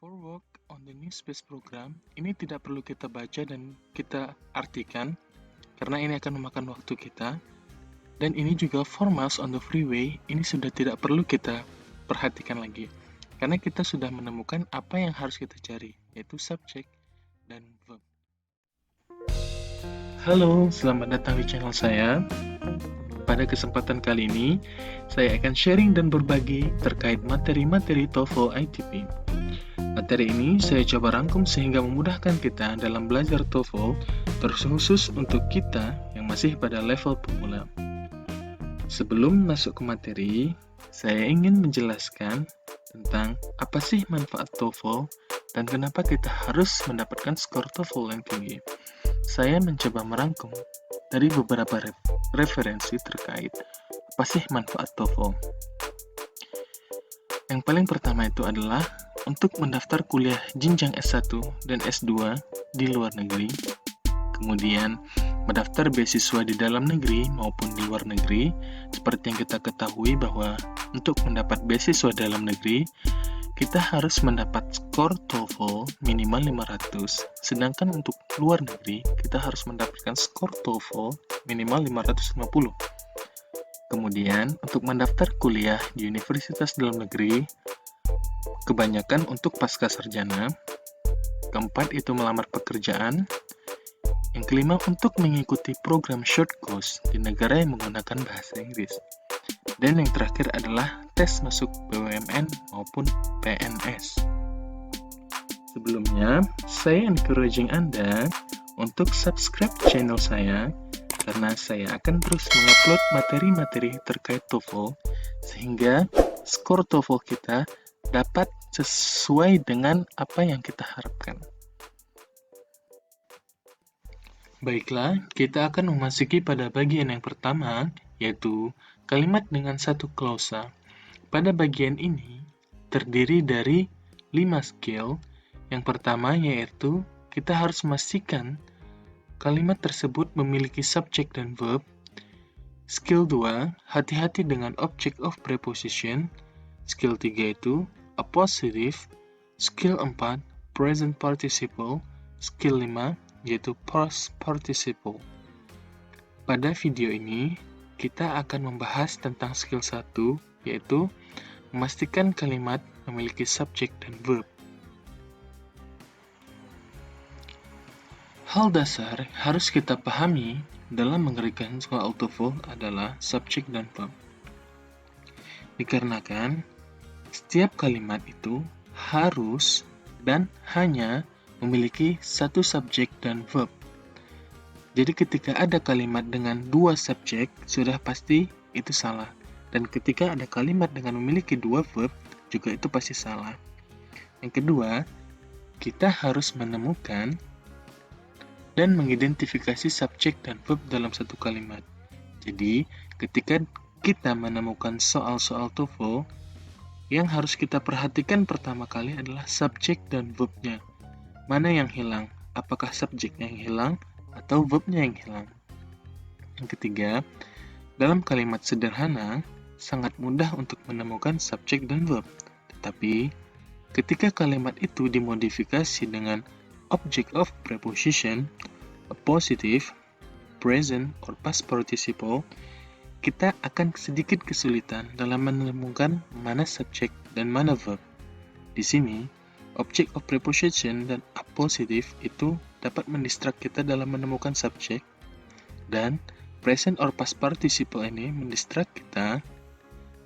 For work on the new space program, ini tidak perlu kita baca dan kita artikan, karena ini akan memakan waktu kita. Dan ini juga for miles on the freeway, ini sudah tidak perlu kita perhatikan lagi. Karena kita sudah menemukan apa yang harus kita cari, yaitu subject dan verb. Halo, selamat datang di channel saya. Pada kesempatan kali ini, saya akan sharing dan berbagi terkait materi-materi TOEFL ITP. Materi ini saya coba rangkum sehingga memudahkan kita dalam belajar TOEFL, terkhusus untuk kita yang masih pada level pemula. Sebelum masuk ke materi, saya ingin menjelaskan tentang apa sih manfaat TOEFL dan kenapa kita harus mendapatkan skor TOEFL yang tinggi. Saya mencoba merangkum dari beberapa referensi terkait apa sih manfaat TOEFL. Yang paling pertama itu adalah untuk mendaftar kuliah jenjang S1 dan S2 di luar negeri, kemudian mendaftar beasiswa di dalam negeri maupun di luar negeri. Seperti yang kita ketahui bahwa untuk mendapat beasiswa dalam negeri, kita harus mendapat skor TOEFL minimal 500, sedangkan untuk luar negeri, kita harus mendapatkan skor TOEFL minimal 550. Kemudian, untuk mendaftar kuliah di universitas dalam negeri, kebanyakan untuk pasca sarjana. Keempat, itu melamar pekerjaan. Yang kelima, untuk mengikuti program short course di negara yang menggunakan bahasa Inggris. Dan yang terakhir adalah tes masuk BUMN maupun PNS. Sebelumnya, saya encouraging Anda untuk subscribe channel saya, karena saya akan terus mengupload materi-materi terkait TOEFL, sehingga skor TOEFL kita dapat sesuai dengan apa yang kita harapkan. Baiklah, kita akan memasuki pada bagian yang pertama, yaitu kalimat dengan satu klausa. Pada bagian ini, terdiri dari 5 skill. Yang pertama yaitu, kita harus memastikan kalimat tersebut memiliki subject dan verb. Skill 2, hati-hati dengan object of preposition. Skill 3 itu, appositive. Skill 4, present participle. Skill 5, yaitu past participle. Pada video ini, kita akan membahas tentang skill 1, yaitu memastikan kalimat memiliki subject dan verb. Hal dasar harus kita pahami dalam mengerjakan soal TOEFL adalah subject dan verb. Dikarenakan setiap kalimat itu harus dan hanya memiliki satu subjek dan verb. Jadi ketika ada kalimat dengan dua subjek, sudah pasti itu salah. Dan ketika ada kalimat dengan memiliki dua verb, juga itu pasti salah. Yang kedua, kita harus menemukan dan mengidentifikasi subjek dan verb dalam satu kalimat. Jadi, ketika kita menemukan soal-soal TOEFL, yang harus kita perhatikan pertama kali adalah subjek dan verbnya. Mana yang hilang? Apakah subjeknya yang hilang atau verbnya yang hilang? Yang ketiga, dalam kalimat sederhana, sangat mudah untuk menemukan subjek dan verb. Tetapi, ketika kalimat itu dimodifikasi dengan object of preposition, appositive, present, or past participle, kita akan sedikit kesulitan dalam menemukan mana subjek dan mana verb. Di sini, object of preposition dan appositive itu dapat mendistrak kita dalam menemukan subjek, dan present or past participle ini mendistrak kita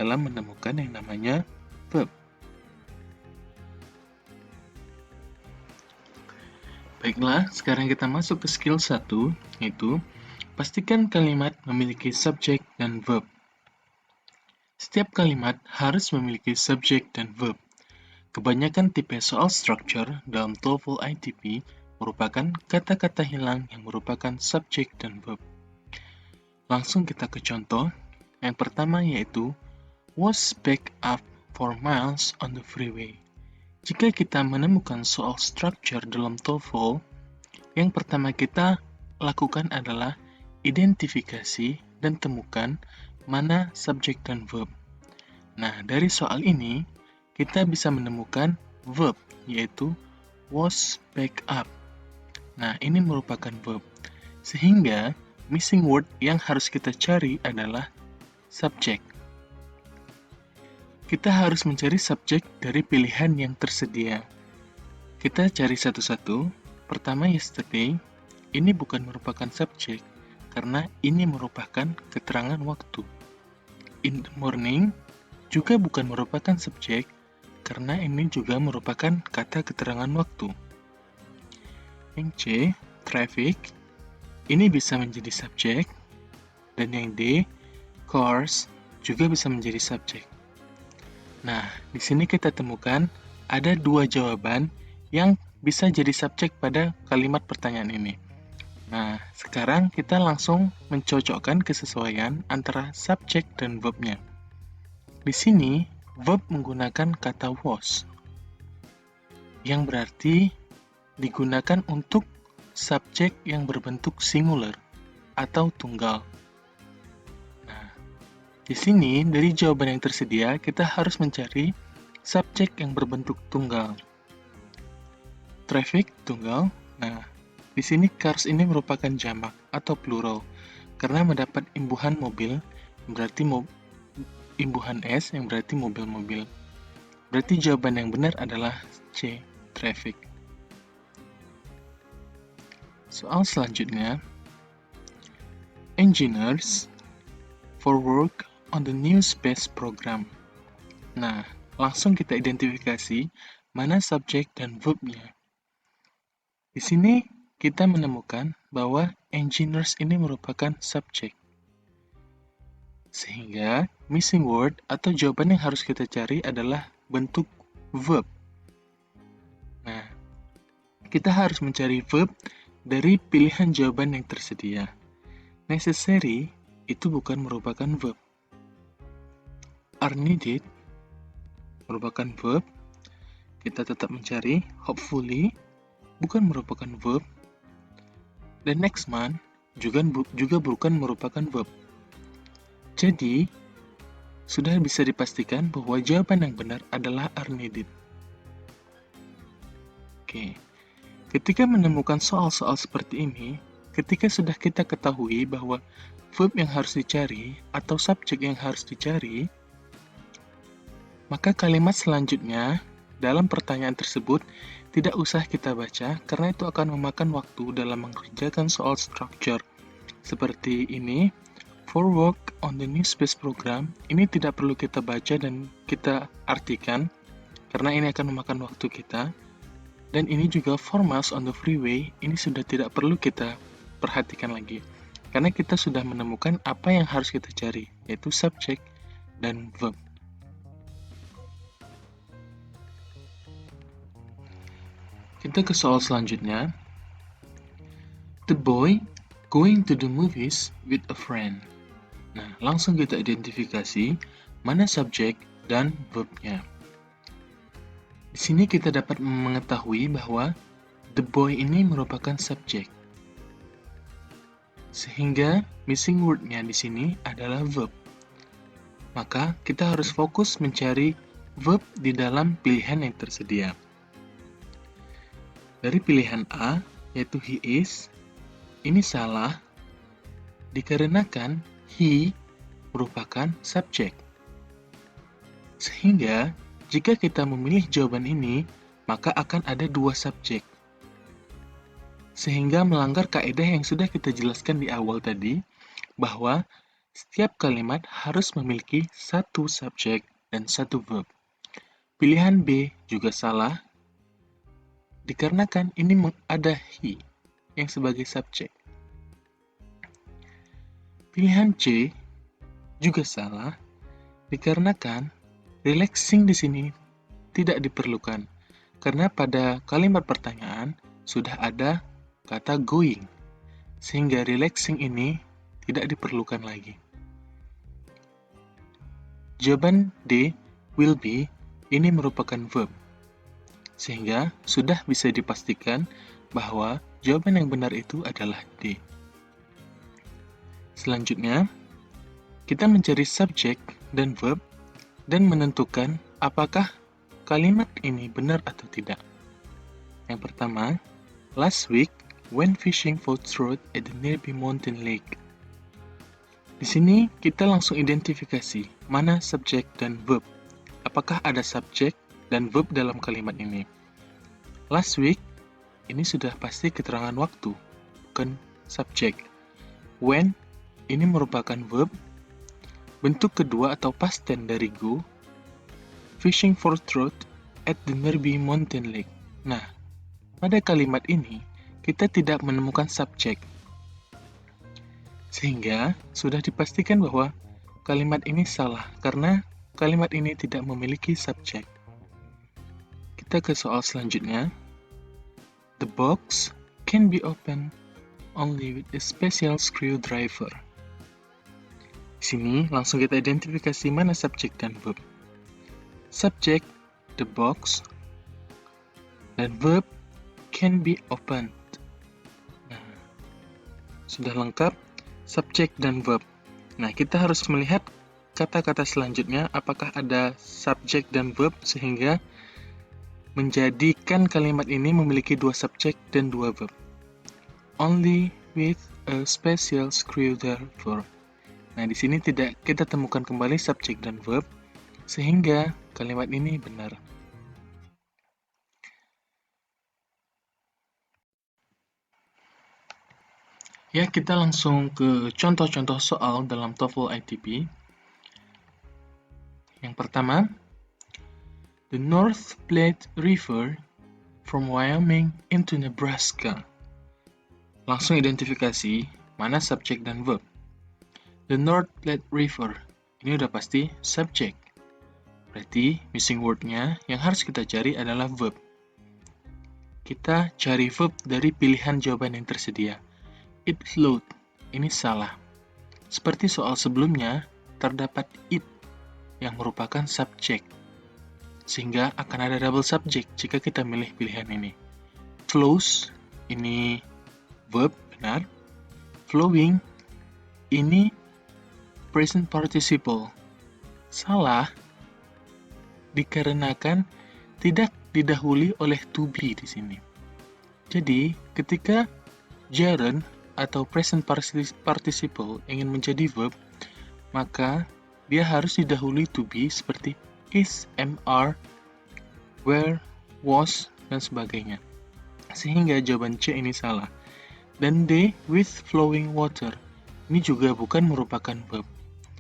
dalam menemukan yang namanya verb. Baiklah, sekarang kita masuk ke skill 1, yaitu pastikan kalimat memiliki subjek dan verb. Setiap kalimat harus memiliki subjek dan verb. Kebanyakan tipe soal structure dalam TOEFL ITP merupakan kata-kata hilang yang merupakan subjek dan verb. Langsung kita ke contoh. Yang pertama yaitu, was back up for miles on the freeway. Jika kita menemukan soal structure dalam TOEFL, yang pertama kita lakukan adalah identifikasi dan temukan mana subjek dan verb. Nah, dari soal ini, kita bisa menemukan verb, yaitu was back up. Nah, ini merupakan verb. Sehingga, missing word yang harus kita cari adalah subject. Kita harus mencari subjek dari pilihan yang tersedia. Kita cari satu-satu. Pertama, yesterday. Ini bukan merupakan subjek, karena ini merupakan keterangan waktu. In the morning juga bukan merupakan subjek, karena ini juga merupakan kata keterangan waktu. Yang C, traffic. Ini bisa menjadi subjek, dan yang D, cars, juga bisa menjadi subjek. Nah, di sini kita temukan ada dua jawaban yang bisa jadi subjek pada kalimat pertanyaan ini. Nah, sekarang kita langsung mencocokkan kesesuaian antara subjek dan verb-nya. Di sini, verb menggunakan kata was, yang berarti digunakan untuk subjek yang berbentuk singular atau tunggal. Nah, di sini dari jawaban yang tersedia, kita harus mencari subjek yang berbentuk tunggal. Traffic, tunggal. Nah, di sini cars ini merupakan jamak atau plural, karena mendapat imbuhan mobil, berarti imbuhan S yang berarti mobil-mobil. Berarti jawaban yang benar adalah C, traffic. Soal selanjutnya, engineers for work on the new space program. Nah, langsung kita identifikasi mana subjek dan verb-nya. Di sini kita menemukan bahwa engineers ini merupakan subjek. Sehingga missing word atau jawaban yang harus kita cari adalah bentuk verb. Nah, kita harus mencari verb dari pilihan jawaban yang tersedia. Necessary itu bukan merupakan verb. Are needed merupakan verb. Kita tetap mencari hopefully bukan merupakan verb. Dan next month juga bukan merupakan verb. Jadi, sudah bisa dipastikan bahwa jawaban yang benar adalah are needed. Oke. Ketika menemukan soal-soal seperti ini, ketika sudah kita ketahui bahwa verb yang harus dicari atau subjek yang harus dicari, maka kalimat selanjutnya dalam pertanyaan tersebut tidak usah kita baca karena itu akan memakan waktu dalam mengerjakan soal structure. Seperti ini, for work on the new space program, ini tidak perlu kita baca dan kita artikan karena ini akan memakan waktu kita. Dan ini juga for miles on the freeway, ini sudah tidak perlu kita perhatikan lagi. Karena kita sudah menemukan apa yang harus kita cari, yaitu subjek dan verb. Kita ke soal selanjutnya. The boy going to the movies with a friend. Nah, langsung kita identifikasi mana subjek dan verb-nya. Di sini kita dapat mengetahui bahwa the boy ini merupakan subjek. Sehingga missing word-nya di sini adalah verb. Maka kita harus fokus mencari verb di dalam pilihan yang tersedia. Dari pilihan A, yaitu he is, ini salah dikarenakan he merupakan subjek. Sehingga, jika kita memilih jawaban ini, maka akan ada dua subjek. Sehingga melanggar kaidah yang sudah kita jelaskan di awal tadi, bahwa setiap kalimat harus memiliki satu subjek dan satu verb. Pilihan B juga salah, dikarenakan ini ada he yang sebagai subjek. Pilihan C juga salah, dikarenakan relaxing di sini tidak diperlukan, karena pada kalimat pertanyaan sudah ada kata going, sehingga relaxing ini tidak diperlukan lagi. Jawaban D, will be, ini merupakan verb. Sehingga sudah bisa dipastikan bahwa jawaban yang benar itu adalah D. Selanjutnya, kita mencari subjek dan verb dan menentukan apakah kalimat ini benar atau tidak. Yang pertama, last week, went fishing for trout at the nearby mountain lake. Di sini kita langsung identifikasi mana subjek dan verb. Apakah ada subjek dan verb dalam kalimat ini? Last week, ini sudah pasti keterangan waktu, bukan subjek. When, ini merupakan verb. Bentuk kedua atau past tense dari go, fishing for trout at the nearby mountain lake. Nah, pada kalimat ini, kita tidak menemukan subjek. Sehingga, sudah dipastikan bahwa kalimat ini salah, karena kalimat ini tidak memiliki subjek. Kita ke soal selanjutnya. The box can be opened only with a special screwdriver. Di sini, langsung kita identifikasi mana subjek dan verb. Subjek, the box, dan verb, can be opened. Nah, sudah lengkap subjek dan verb. Nah, kita harus melihat kata-kata selanjutnya apakah ada subjek dan verb sehingga menjadikan kalimat ini memiliki dua subjek dan dua verb. Only with a special screwdriver. Nah, di sini tidak kita temukan kembali subjek dan verb sehingga kalimat ini benar. Ya, kita langsung ke contoh-contoh soal dalam TOEFL ITP. Yang pertama, the North Platte River from Wyoming into Nebraska. Langsung identifikasi mana subjek dan verb. The North Platte River, ini udah pasti subjek. Berarti missing word-nya yang harus kita cari adalah verb. Kita cari verb dari pilihan jawaban yang tersedia. It flowed, ini salah. Seperti soal sebelumnya, terdapat it yang merupakan subjek. Sehingga akan ada double subject jika kita milih pilihan ini. Flows, ini verb, benar. Flowing, ini present participle. Salah, dikarenakan tidak didahului oleh to be di sini. Jadi, ketika gerund atau present participle ingin menjadi verb, maka dia harus didahului to be seperti is, am, are, were, was, dan sebagainya. Sehingga jawaban C ini salah. Dan D, with flowing water, ini juga bukan merupakan verb.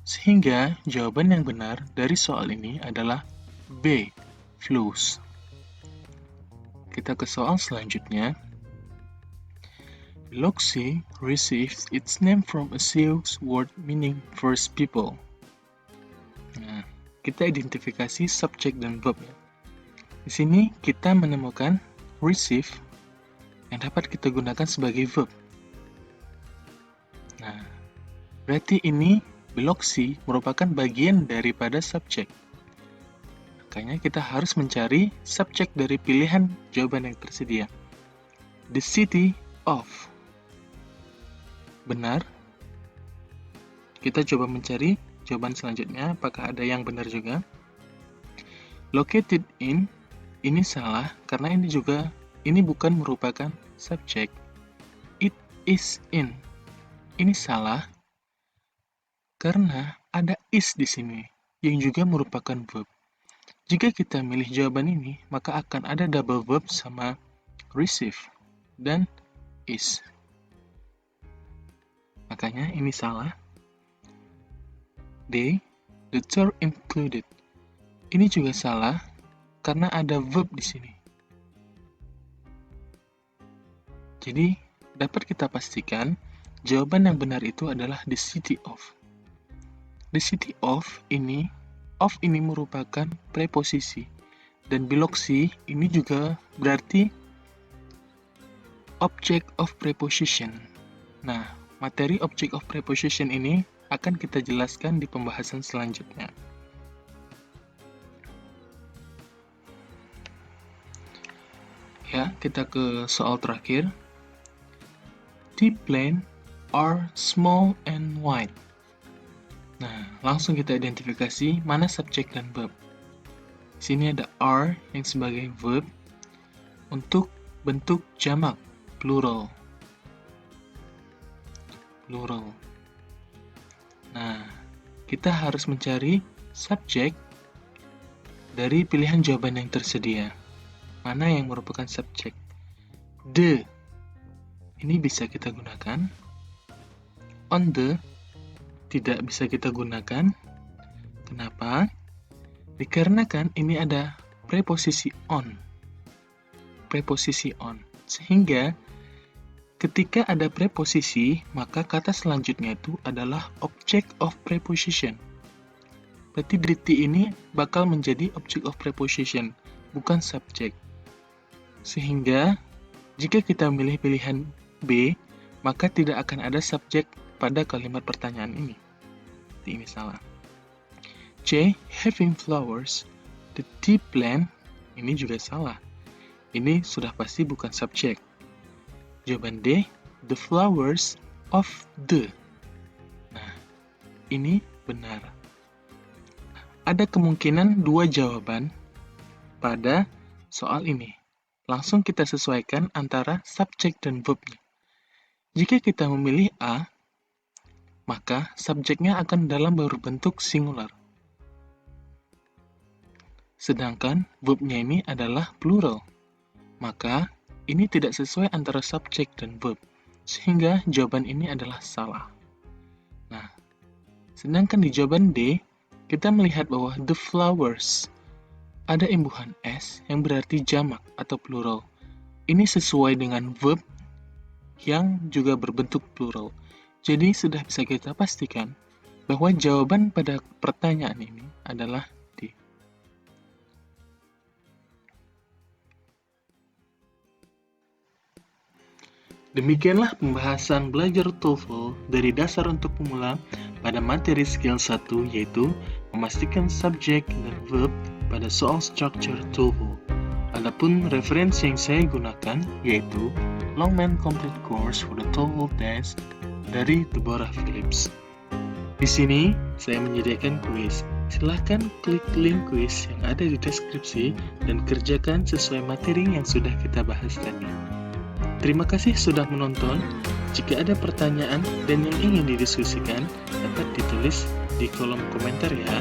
Sehingga jawaban yang benar dari soal ini adalah B, flows. Kita ke soal selanjutnya. Biloxi receives its name from a Sioux word meaning first people. Nah, kita identifikasi subjek dan verb. Di sini kita menemukan receive yang dapat kita gunakan sebagai verb. Nah, berarti ini Biloxi merupakan bagian daripada subjek. Makanya kita harus mencari subjek dari pilihan jawaban yang tersedia. The city of. Benar. Kita coba mencari jawaban selanjutnya, apakah ada yang benar juga. Located in, ini salah, karena ini bukan merupakan subjek. It is in, ini salah, karena ada is di sini, yang juga merupakan verb. Jika kita milih jawaban ini, maka akan ada double verb sama receive dan is. Makanya ini salah. D, the tour included. Ini juga salah karena ada verb di sini. Jadi, dapat kita pastikan jawaban yang benar itu adalah the city of. The city of ini merupakan preposisi. Dan Biloxi ini juga berarti object of preposition. Nah, materi object of preposition ini akan kita jelaskan di pembahasan selanjutnya. Ya, kita ke soal terakhir. The plane are small and white. Nah, langsung kita identifikasi mana subjek dan verb. Sini ada are yang sebagai verb untuk bentuk jamak, plural. Nah, kita harus mencari subjek dari pilihan jawaban yang tersedia. Mana yang merupakan subjek? The. Ini bisa kita gunakan. On the tidak bisa kita gunakan. Kenapa? Dikarenakan ini ada preposisi on. Sehingga ketika ada preposisi, maka kata selanjutnya itu adalah object of preposition. Berarti the ini bakal menjadi object of preposition, bukan subjek. Sehingga jika kita memilih pilihan B, maka tidak akan ada subjek pada kalimat pertanyaan ini. Ini salah. C. Having flowers. The tea plant. Ini juga salah. Ini sudah pasti bukan subjek. Jawaban D. The flowers of the. Nah, ini benar. Ada kemungkinan dua jawaban pada soal ini. Langsung kita sesuaikan antara subjek dan verbnya. Jika kita memilih A, maka subjeknya akan dalam berbentuk singular. Sedangkan verbnya ini adalah plural. Maka ini tidak sesuai antara subjek dan verb. Sehingga jawaban ini adalah salah. Nah, sedangkan di jawaban D, kita melihat bahwa the flowers ada imbuhan S yang berarti jamak atau plural. Ini sesuai dengan verb yang juga berbentuk plural. Jadi sudah bisa kita pastikan bahwa jawaban pada pertanyaan ini adalah D. Demikianlah pembahasan belajar TOEFL dari dasar untuk pemula pada materi skill 1, yaitu memastikan subjek dan verb pada soal structure TOEFL. Adapun referensi yang saya gunakan yaitu Longman Complete Course for the TOEFL Test dari Deborah Phillips. Di sini saya menyediakan kuis. Silahkan klik link kuis yang ada di deskripsi dan kerjakan sesuai materi yang sudah kita bahas tadi. Terima kasih sudah menonton. Jika ada pertanyaan dan yang ingin didiskusikan, dapat ditulis di kolom komentar ya.